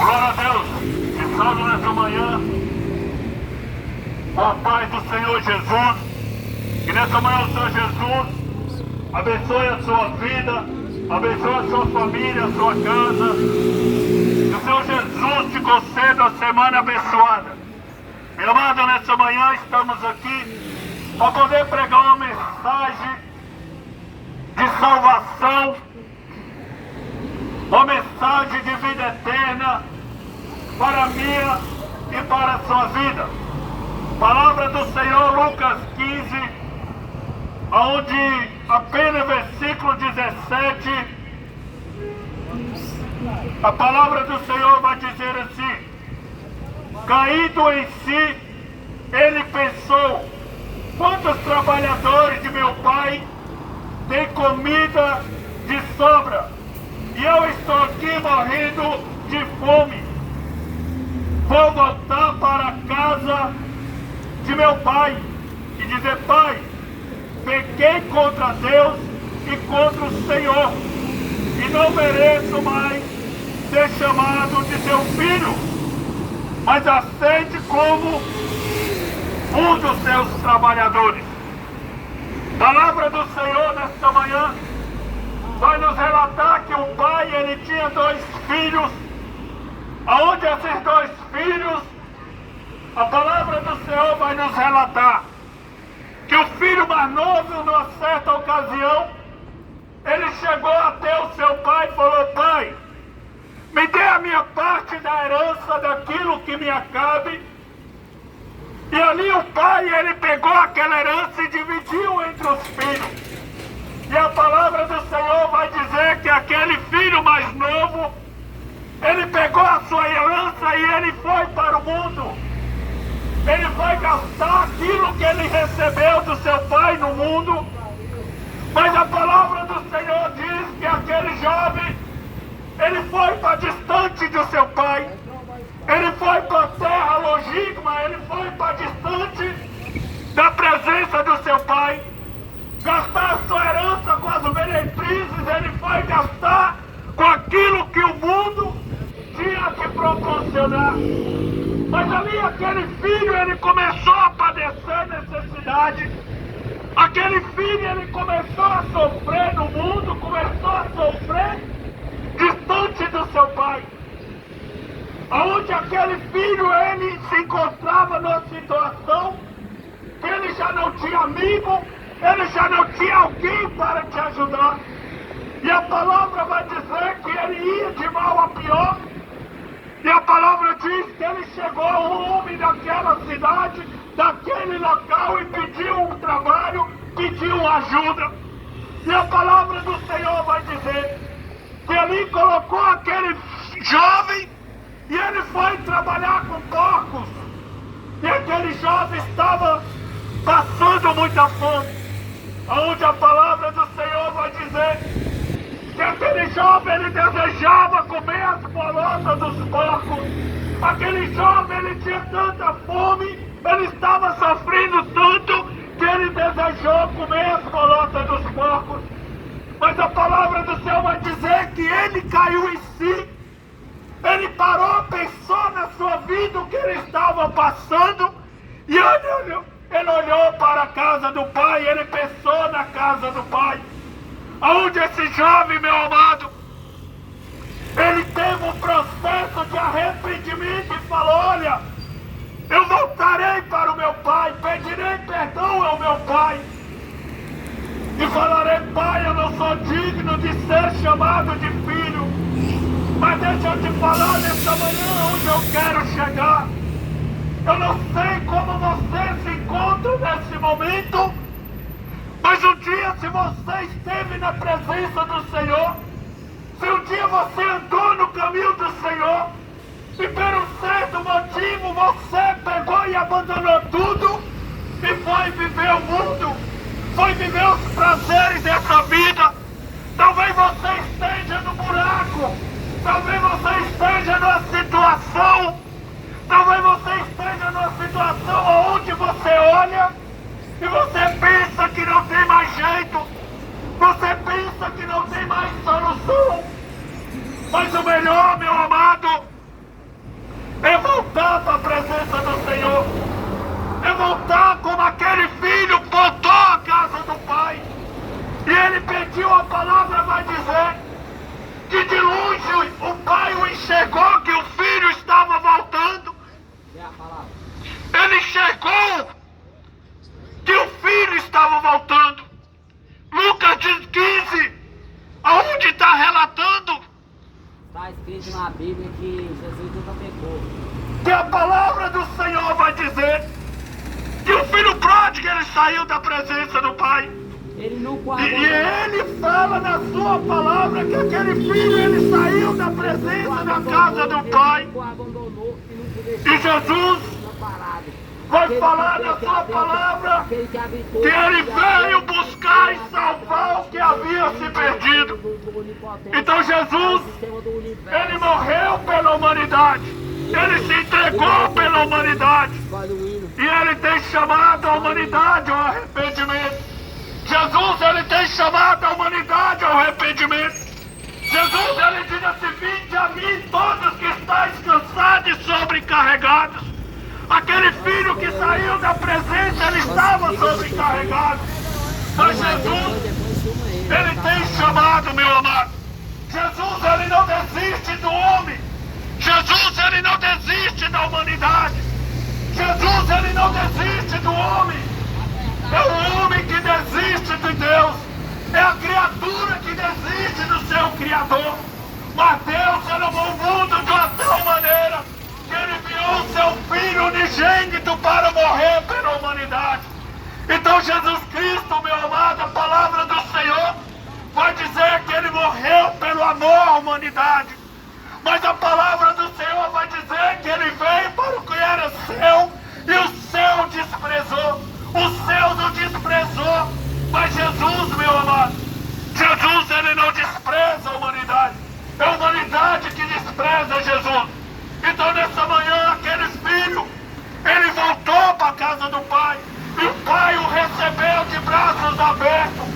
Glória a Deus. Te salve nessa manhã. Com a paz do Senhor Jesus. Que nessa manhã o Senhor Jesus abençoe a sua vida, abençoe a sua família, a sua casa. Que o Senhor Jesus te conceda a semana abençoada. Meu amado, nessa manhã estamos aqui para poder pregar uma mensagem de salvação, uma mensagem de vida eterna para a minha e para a sua vida. Palavra do Senhor, Lucas 15, onde apenas versículo 17, a palavra do Senhor vai dizer assim: caído em si, ele pensou, quantos trabalhadores de meu pai têm comida de sobra, e eu estou aqui morrendo de fome. Vou voltar para a casa de meu pai e dizer: pai, pequei contra Deus e contra o Senhor, e não mereço mais ser chamado de teu filho, mas aceite como um dos seus trabalhadores. Palavra do Senhor nesta manhã vai nos relatar que o pai, ele tinha 2 filhos, aonde esses 2 filhos, a palavra do Senhor vai nos relatar que o filho mais novo, numa certa ocasião, ele chegou até o seu pai e falou: pai, me dê a minha parte da herança daquilo que me cabe. E ali o pai, ele pegou aquela herança e dividiu entre os filhos. E a palavra do Senhor vai dizer que aquele filho mais novo, ele pegou a sua herança e ele foi para o mundo. Ele vai gastar aquilo que ele recebeu do seu pai no mundo. Mas a palavra do Senhor diz que aquele jovem, ele foi para distante do seu pai. Ele foi para a terra longínqua, ele foi para distante da presença do seu pai. Gastar a sua herança com as meretrizes, ele foi gastar com aquilo que o mundo tinha que proporcionar. Mas ali aquele filho, ele começou a padecer necessidade. Aquele filho, ele começou a sofrer no mundo, começou a sofrer distante do seu pai. Aonde aquele filho, ele se encontrava numa situação que ele já não tinha amigo, ele já não tinha alguém para te ajudar. E a palavra vai dizer que ele ia de mal a pior. E a palavra diz que ele chegou a um homem daquela cidade, daquele local, e pediu um trabalho, pediu ajuda. E a palavra do Senhor vai dizer que ele colocou aquele jovem e ele foi trabalhar com porcos. E aquele jovem estava passando muita fome. Onde a palavra do Senhor vai dizer que aquele jovem, ele desejava comer as bolotas dos porcos. Aquele jovem, ele tinha tanta fome, ele estava sofrendo tanto, que ele desejou comer as bolotas dos porcos. Mas a palavra do Senhor vai dizer que ele caiu em si. Ele parou, pensou na sua vida, o que ele estava passando, e ele olhou para a casa do pai, ele pensou na casa do pai. Aonde esse jovem, meu amado, ele teve um processo de arrependimento e falou: olha, eu voltarei para o meu pai, pedirei perdão ao meu pai e falarei: pai, eu não sou digno de ser chamado de filho. Mas deixa eu te falar nessa manhã onde eu quero chegar. Eu não sei como você se encontra nesse momento, mas um dia, se você esteve na presença do Senhor, se um dia você andou no caminho do Senhor, e por um certo motivo você pegou e abandonou tudo, e foi viver o mundo, foi viver os prazeres dessa vida, talvez você esteja no buraco, talvez você esteja numa situação, talvez você esteja numa situação onde você olha e você pensa que não tem mais jeito, você pensa que não tem mais solução. Mas o melhor, meu amado, refletiu, a palavra vai dizer que de longe o pai o enxergou que o filho estava voltando. Ele enxergou que o filho estava voltando. Lucas 15, aonde está relatando? Está escrito na Bíblia que Jesus nunca pecou. Que a palavra do Senhor vai dizer que o filho pródigo ele saiu da presença do pai. Ele não E ele fala na sua palavra que aquele filho ele saiu da presença da casa do pai. E Jesus vai falar na sua palavra que ele veio buscar e salvar o que havia se perdido. Então Jesus, ele morreu pela humanidade. Ele se entregou pela humanidade. E ele tem chamado a humanidade ao arrependimento. Jesus, ele tem chamado a humanidade ao arrependimento. Jesus, ele diz assim: vinde a mim todos que estáis cansados e sobrecarregados. Aquele filho que saiu da presença, ele estava sobrecarregado. Mas Jesus, ele tem chamado, meu amado. Jesus, ele não desiste do homem. Jesus, ele não desiste da humanidade. Jesus, ele não desiste do homem. É o homem que desiste de Deus. É a criatura que desiste do seu Criador. Mas Deus, ele amou o mundo de uma tal maneira que ele enviou o seu Filho unigênito para morrer pela humanidade. Então Jesus Cristo, meu amado, a palavra do Senhor vai dizer que ele morreu pelo amor à humanidade. Mas a palavra do Senhor vai dizer que ele veio para o que era seu e o seu desprezou. O céu não desprezou. Mas Jesus, meu amado, Jesus, ele não despreza a humanidade. É a humanidade que despreza Jesus. Então nessa manhã, aquele filho, ele voltou para a casa do pai. E o pai o recebeu de braços abertos.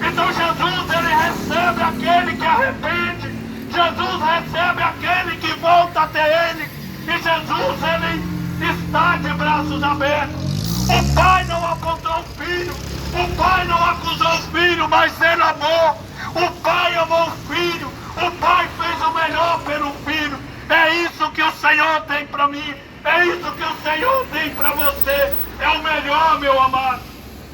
Então Jesus, ele recebe aquele que arrepende. Jesus recebe aquele que volta até ele. E Jesus, ele está de braços abertos. O pai não apontou o filho. O pai não acusou o filho, mas ele amou. O pai amou o filho. O pai fez o melhor pelo filho. É isso que o Senhor tem para mim. É isso que o Senhor tem para você. É o melhor, meu amado.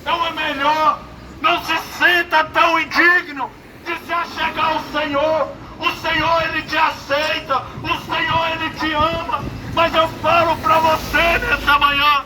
É o melhor. Não se sinta tão indigno de se achegar ao Senhor. O Senhor, ele te aceita. O Senhor, ele te ama. Mas eu falo para você nessa manhã: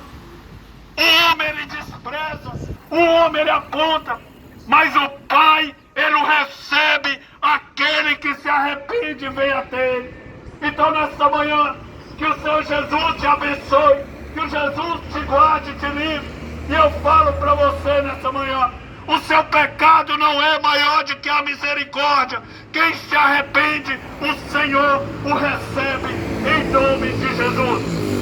o homem, ele despreza. O homem, ele aponta. Mas o Pai, ele o recebe. Aquele que se arrepende vem até ele. Então nessa manhã, que o Senhor Jesus te abençoe. Que o Jesus te guarde e te livre. E eu falo para você nessa manhã: o seu pecado não é maior do que a misericórdia. Quem se arrepende, o Senhor o recebe em nome de Jesus.